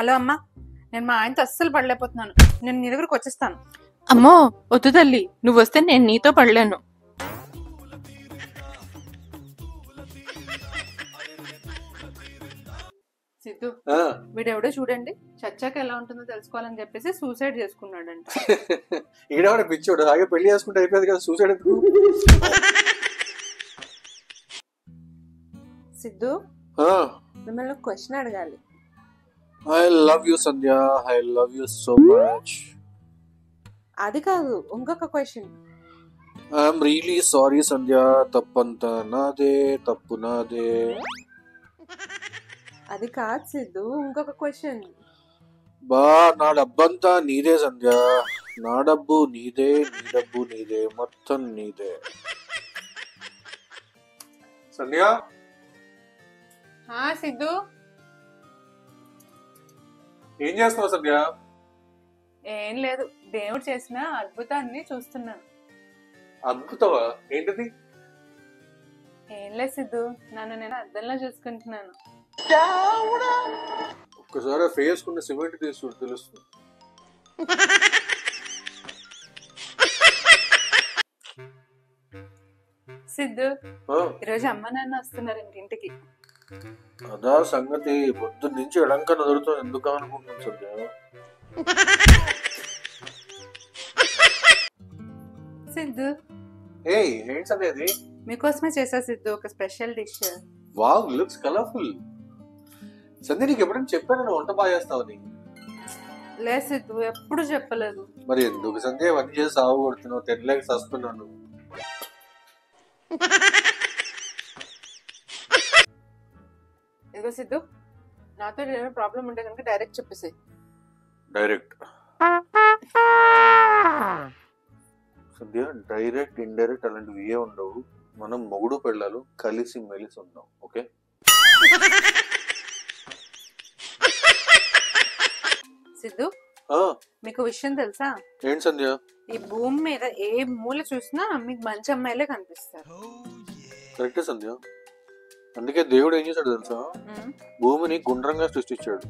Hello అమ్మా, నేను మా ఆయనతో అస్సలు పడలేకపోతున్నాను. నేను నీ దగ్గరకు వచ్చేస్తాను. అమ్మో వద్దు తల్లి, నువ్వు వస్తే నేను నీతో పడలేను. సిద్ధు, వీడెవడో చూడండి, చచ్చాక ఎలా ఉంటుందో తెలుసుకోవాలని చెప్పేసి సూసైడ్ చేసుకున్నాడంట. ఈడెవడ పిచ్చోడు, అలాగే పెళ్లి చేసుకుంటే అయిపోయింది కదా, సూసైడ్ ఎందుకు? సిద్ధు, మిమ్మల్ని క్వశ్చన్ అడగాలి. I love you Sandhya, I love you so much. అది కాదు, ఇంకొక క్వశ్చన్. I'm really sorry సంధ్య, తప్పంతా నాదే, తప్పు నాదే. అది కాదు సిద్ధు, ఇంకొక క్వశ్చన్. బా నా డబ్బంతా నీదే సంధ్య, నా డబ్బు నీదే, నీ డబ్బు నీదే, మొత్తం నీదే. సంధ్య సిద్ధు, ఏం చేస్తున్నావు సంధ్య? ఏం లేదు, దేవుడు చేసిన అద్భుతాన్ని చూస్తున్నాను. అద్భుతమా? ఏంటిది? ఏం లేదు సిద్ధు, నన్ను నేను అద్దంలో చూసుకుంటున్నాను. ఒక్కసారి ఫేస్ కున్న సిమెంట్ తీసుకుంటూ తెలుస్తుంది. సిద్ధు, ఈరోజు అమ్మ నాన్న వస్తున్నారండి ఇంటికి. అదా సంగతి, పొద్దున్న నుంచి ఎడంక నదులుతో ఎందుకు అనుకుంటున్నాను సంధ్య. సిద్ధు, ఏంటి సంధ్య అది? మీకోసమే చేసా సిద్ధు, ఒక special dish. Wow, looks colourful. Sandhya నీకు ఎప్పుడైనా చెప్పాను నేను వంట బాగా చేస్తావని? లే సిద్ధు, ఎప్పుడు చెప్పలేదు. మరి ఎందుకు సంధ్య ఇవన్నీ చేసి సాగు కొడుతున్నావు? తినలేక చస్తున్నాను. ఇదిగో సిద్ధు, నాతో ఏమైనా ప్రాబ్లం ఉంటే కనుక డైరెక్ట్ చెప్పేసి. డైరెక్ట్ సంధ్య, డైరెక్ట్ ఇండైరెక్ట్ అలాంటివి ఏ ఉండవు. మనం మొగుడు పెళ్ళాలు కలిసి మెలిసి ఉందాం, ఓకే? సిద్ధు, మీకు విషయం తెలుసా? ఏంటి సంధ్య? ఈ భూమి మీద ఏ మూల చూసినా మీకు మంచి అమ్మాయిలే కనిపిస్తారు. కరెక్టే సంధ్య. అందుకే దేవుడు ఏం చేశాడు తెలుసా? భూమిని గుండ్రంగా సృష్టించాడు.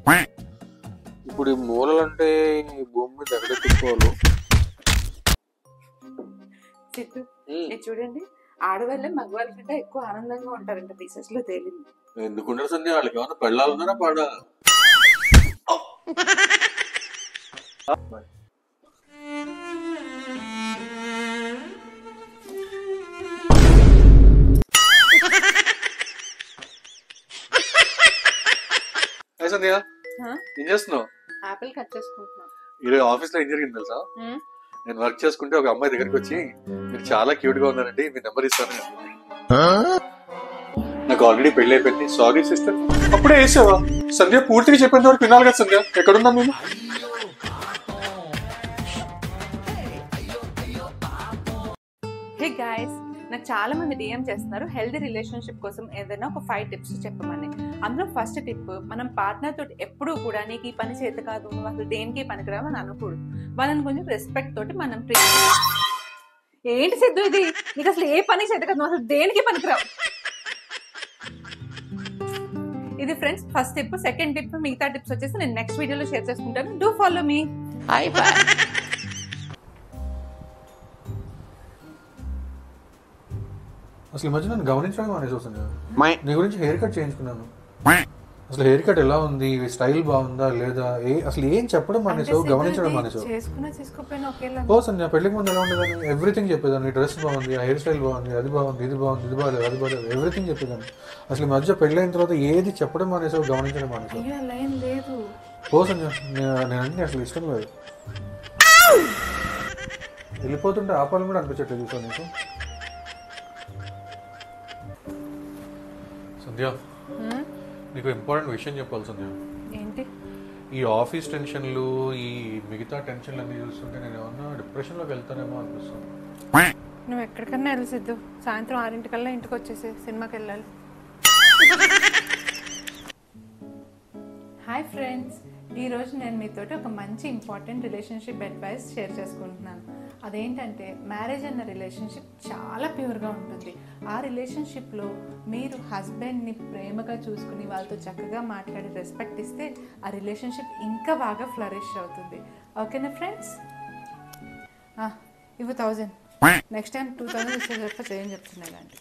ఇప్పుడు ఈ మూలలంటే ఈ భూమి మీద ఎక్కడ తిప్పుకోవాలి? సిద్ధు, చూడండి, ఆడవాళ్ళే మగవాళ్ళ కంటే ఎక్కువ ఆనందంగా ఉంటారంట, రీసెర్చ్ లో తేలింది. ఎందుకుంటారు సంధ్య? వాళ్ళకి ఏమైనా పెళ్ళాలన్నారా పాడా? సంధ్య, ఏం చేస్తున్నావు? ఆపిల్ కట్ చేసుకుంటున్నా. ఈరోజు ఆఫీస్ లో ఏం జరిగింది తెలుసా? నేను వర్క్ చేసుకుంటే ఒక అమ్మాయి దగ్గరికి వచ్చి, మీరు చాలా క్యూట్ గా ఉన్నారండి, మీ నెంబర్ ఇస్తాను. నాకు ఆల్రెడీ పెళ్లి అయిపోయింది, సారీ సిస్టర్. అప్పుడే వేసావా? సంధ్య పూర్తిగా చెప్పేంత వరకు వినాలి కదా సంధ్య. ఎక్కడున్నా మేము? హే గైస్, నాకు చాలా మంది డిఎం చేస్తున్నారు హెల్దీ రిలేషన్షిప్ కోసం ఏదైనా ఒక 5 టిప్స్ చెప్పమని. అందులో ఫస్ట్ టిప్, మనం పార్ట్నర్ తోటి ఎప్పుడూ కూడా నీకు ఈ పని చేత కాదు, నువ్వు అసలు దేనికి పనికిరావు అని అనకూడదు. వాళ్ళని కొంచెం రెస్పెక్ట్ తోటి మనం ట్రీట్. ఏంటి సిద్ధు ఇది? నీకు అసలు ఏ పని చేత కాదు, నువ్వు అసలు దేనికి పనికిరావు. ఇది friends first tip. Second tip, మిగతా టిప్స్ వచ్చేసి నేను నెక్స్ట్ వీడియోలో షేర్ చేసుకుంటాను. Do follow me. బాయ్. అసలు ఈ మధ్య నన్ను గమనించడం మానేసి వస్తుంది. నీ గురించి హెయిర్ కట్ చేయించుకున్నాను. అసలు హెయిర్ కట్ ఎలా ఉంది, స్టైల్ బాగుందా లేదా, అసలు ఏం చెప్పడం మానేసావు, గమనించడం మానేసావు. ఓ సంధ్య, పెళ్లికి ముందు ఎలా ఉండేదాన్ని? ఎవ్రీథింగ్ చెప్పేదాన్ని. డ్రెస్ బాగుంది, హెయిర్ స్టైల్ బాగుంది, అది బాగుంది, ఇది బాగుంది, ఇది బాగాలేదు, అది బాగాలేదు, ఎవ్రీథింగ్ చెప్పేదాన్ని. అసలు ఈ మధ్య పెళ్ళైన తర్వాత ఏది చెప్పడం మానేసావు, గమనించడం మానేసావు. ఓ సంధ్య, నేనంటే అసలు ఇష్టం లేదు. వెళ్ళిపోతుంటే ఆపాలని కూడా అనిపించట్లేదు సో నీకు. సంధ్య, నీకు ఇంపార్టెంట్ విషయం చెప్పాలి సంధ్య. ఏంటి? ఈ ఆఫీస్ టెన్షన్లు, ఈ మిగతా టెన్షన్లు అన్ని చూస్తుంటే నేను ఏమన్నా డిప్రెషన్లోకి వెళ్తానేమో అనిపిస్తుంది. నువ్వు ఎక్కడికన్నా వెళ్ళి సిద్ధు, సాయంత్రం 6 ఇంటికి వచ్చేసి సినిమాకి వెళ్ళాలి. హాయ్ ఫ్రెండ్స్, ఈ రోజు నేను మీతోటి ఒక మంచి ఇంపార్టెంట్ రిలేషన్షిప్ అడ్వైస్ షేర్ చేసుకుంటున్నాను. అదేంటంటే మ్యారేజ్ అన్న రిలేషన్షిప్ చాలా ప్యూర్గా ఉంటుంది. ఆ రిలేషన్షిప్లో మీరు హస్బెండ్ని ప్రేమగా చూసుకుని వాళ్ళతో చక్కగా మాట్లాడి రెస్పెక్ట్ ఇస్తే ఆ రిలేషన్షిప్ ఇంకా బాగా ఫ్లరిష్ అవుతుంది. ఓకేనా ఫ్రెండ్స్? ఇవి 1000, నెక్స్ట్ టైం 2000 ఇచ్చే చెప్ప చేయని చెప్తున్నాయి అండి.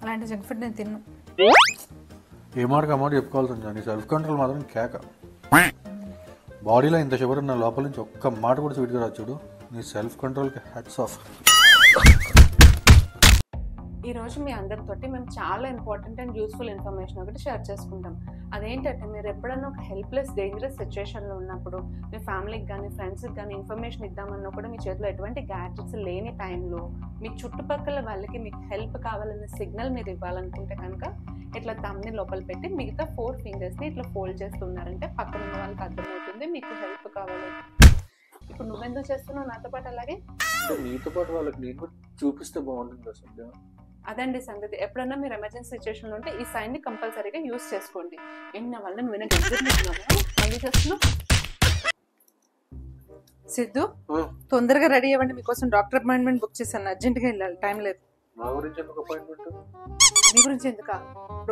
అలాంటి జంక్ ఫుడ్ నేను తిన్నాను. ఏ మార్క్ అమౌంట్ చెప్పుకోవాల్సింది, నీ సెల్ఫ్ కంట్రోల్ మాత్రం కేక. బాడీలో ఇంత షుగర్ ఉన్న లోపల నుంచి ఒక్క మాట కూడా స్వీట్గా రాదు చూడు. నీ సెల్ఫ్ కంట్రోల్కి హ్యాట్స్ ఆఫ్. ఈరోజు మీ అందరితోటి మేము చాలా ఇంపార్టెంట్ అండ్ యూస్ఫుల్ ఇన్ఫర్మేషన్ ఒకటి షేర్ చేసుకుంటాం. అదేంటంటే మీరు ఎప్పుడైనా ఒక హెల్ప్లెస్ డేంజరస్ సిచ్యువేషన్లో ఉన్నప్పుడు మీ ఫ్యామిలీకి కానీ ఫ్రెండ్స్కి కానీ ఇన్ఫర్మేషన్ ఇద్దామన్నా కూడా మీ చేతిలో ఎటువంటి గ్యాడ్జెట్స్ లేని టైంలో మీ చుట్టుపక్కల వాళ్ళకి మీకు హెల్ప్ కావాలన్న సిగ్నల్ మీరు ఇవ్వాలనుకుంటే కనుక ఇట్లా థంబ్ని లోపల పెట్టి మిగతా 4 ఫింగర్స్ని ఇట్లా ఫోల్డ్ చేస్తున్నారంటే పక్కన ఉన్న వాళ్ళకి అర్థమవుతుంది మీకు హెల్ప్ కావాలి. ఇప్పుడు నువ్వెందుకు చేస్తున్నావు నాతో పాటు? అలాగే నీతో పాటు వాళ్ళకి నేను కూడా చూపిస్తే బాగుంటుంది అసలు. అదండి సంగతి. ఎప్పుడన్నా మీరు ఎమర్జెన్సీ సిచ్యువేషన్లో ఉంటే ఈ సైన్ని కంపల్సరీగా యూజ్ చేసుకోండి. నా వల్ల నువ్వు చేస్తున్నావు. సిద్ధు, తొందరగా రెడీ అవ్వండి, మీకోసం డాక్టర్ అపాయింట్మెంట్ బుక్ చేశాను. అర్జెంట్గా వెళ్ళాలి, టైం లేదు. నీ గురించి ఎందుక?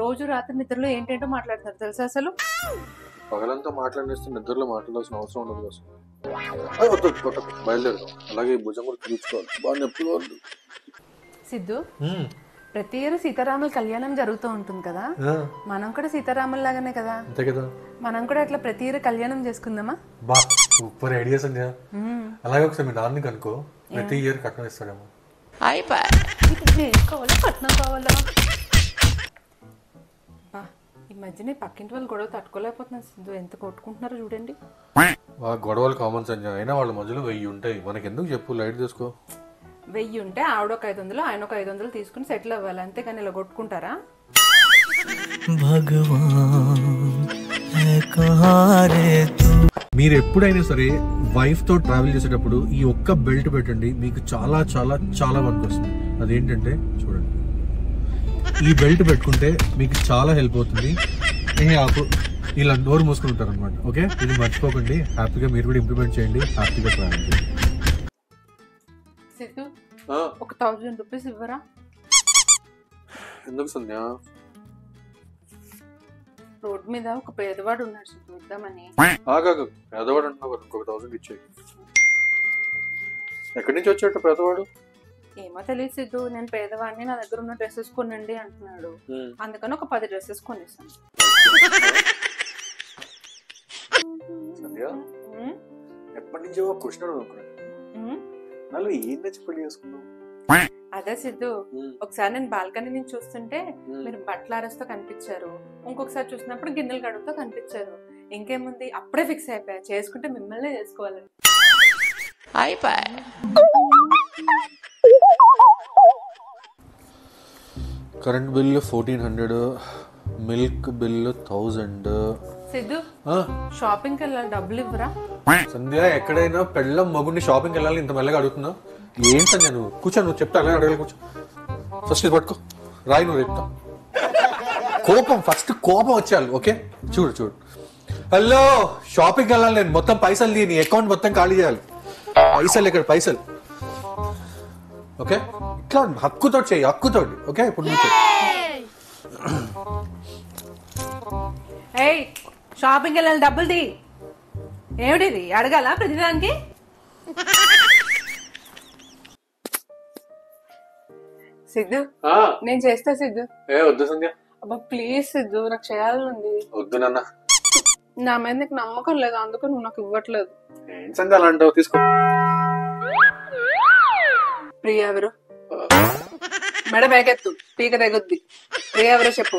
రోజు రాత్రి నిద్రలో ఏంటంటో మాట్లాడుతున్నారు తెలుసా? అసలు పగలంతా మాట్లాడేస్తే నిద్రలో మాట్లాడాల్సిన అవసరం ఉండదు అసలు. బయలుదేరు. అలాగే భుజం కూడా తీర్చుకోవాలి, బాగా నొప్పి వాళ్ళు. సిద్ధు, ప్రతి ఇయర్ సీతారాముల కళ్యాణం జరుగుతూ ఉంటుంది కదా, మనం కూడా సీతారాముల లాగానే కదా. అంతే కదా, మనం కూడా అట్లా ప్రతి ఇయర్ కళ్యాణం చేసుకుందామా? బా సూపర్ ఐడియా సంధ్య. అలాగే ఒకసారి మీ నాన్నని కనుకో, ప్రతి ఇయర్ కట్నం ఇస్తాడేమో. కట్నం కావాలా? ఈ మధ్యనే పక్కింటి వాళ్ళు గొడవ తట్టుకోలేకపోతున్నారు సిద్ధు, ఎంత కొట్టుకుంటున్నారో చూడండి. గొడవలు కామన్ సంధ్య, అయినా వాళ్ళ మధ్యలో 1000 ఉంటాయి, మనకి ఎందుకు చెప్పు, లైట్ తీసుకో. 1000 ఉంటే ఆవిడ ఒక 500, ఆయన ఒక 500 తీసుకుని సెటిల్ అవ్వాలి, అంతేకాని ఇలా కొట్టుకుంటారా? మీరు ఎప్పుడైనా సరే వైఫ్ తో ట్రావెల్ చేసేటప్పుడు ఈ ఒక్క బెల్ట్ పెట్టండి, మీకు చాలా చాలా చాలా వర్క్ వస్తుంది. అదేంటంటే చూడండి, ఈ బెల్ట్ పెట్టుకుంటే మీకు చాలా హెల్ప్ అవుతుంది. ఇలా డోర్ మూసుకుని ఉంటారు అనమాట. ఓకే, ఇది మర్చిపోకండి. హ్యాపీగా మీరు కూడా ఇంప్లిమెంట్ చేయండి, హ్యాపీగా ట్రావెల్ చేయండి. సిద్ధు, ఒక 1000 రూపీస్ ఇవ్వరా? ఎందుకు సంధ్య? రోడ్ మీద ఒక పేదవాడు ఉన్నాడు సిద్ధు, ఇద్దామని. పేదవాడు అంటున్నావు, ఇంకొక 1000 ఇచ్చేయి. ఎక్కడి నుంచి వచ్చాడు పేదవాడు? ఏమో తెలియదు సిద్ధు, నేను పేదవాడిని, నా దగ్గర ఉన్న డ్రెస్సెస్ కొనండి అంటున్నాడు. అందుకని ఒక 10 డ్రెస్సెస్ కొనేసాను. ఎప్పటి నుంచో క్వశ్చన్ అనుకున్నాను, ఏం నచ్చి పెళ్లి చేసుకున్నావు? అదే సిద్ధు, ఒకసారి నేను బాల్కనీ నుంచి చూస్తుంటే మీరు బట్టల అరస్తో కనిపించారు, ఇంకొకసారి చూసినప్పుడు గిన్నెలు గడుపుతో కనిపించారు. ఇంకేముంది, అప్పుడే ఫిక్స్ అయిపోయా, చేసుకుంటే మిమ్మల్నే చేసుకోవాలని. Current bill 1400, milk bill 1000. Siddhu, షాపింగ్కి వెళ్ళాలి, డబ్బులు ఇవ్వరా? సంధ్య, ఎక్కడైనా పెళ్ళం మగుడిని షాపింగ్కి వెళ్ళాలి ఇంత మెల్లగా అడుగుతున్నావు? ఏం సంధ్య, నువ్వు కూర్చో, నువ్వు చెప్తా అలాగే అడగాలి. కూర్చో, ఫస్ట్ ఇది పట్టుకో, రాయి, నువ్వు చెప్తా. ఫస్ట్ కోపం వచ్చేయాలి. ఓకే, చూడు చూడు. హలో, షాపింగ్కి వెళ్ళాలి నేను, మొత్తం పైసలు తీ, నీ అకౌంట్ మొత్తం ఖాళీ చేయాలి. పైసలు ఎక్కడ పైసలు? ఓకే, ఇట్లా హక్కుతో చెయ్యి, హక్కుతోటి. ఓకే, ఇప్పుడు నువ్వు షాపింగ్కి వెళ్ళాలి, డబ్బులు తీ. ఏమిటిది, అడగాల ప్రతిదానికి? సిద్ధు, నేను చేస్తా సిద్ధు. వద్దు సంధ్య. అబ్బా ప్లీజ్ సిద్ధు, నాకు చేయాలని. వద్దు నాన్న, నా మీద నీకు నమ్మకం లేదు, అందుకు నువ్వు నాకు ఇవ్వట్లేదు. ఏం సంధ్య అలా అంటావు? తీసుకో. ప్రియ ఎవరు? మెడ బేకెత్తు, పీక తెగొద్ది. ప్రియ ఎవరో చెప్పు.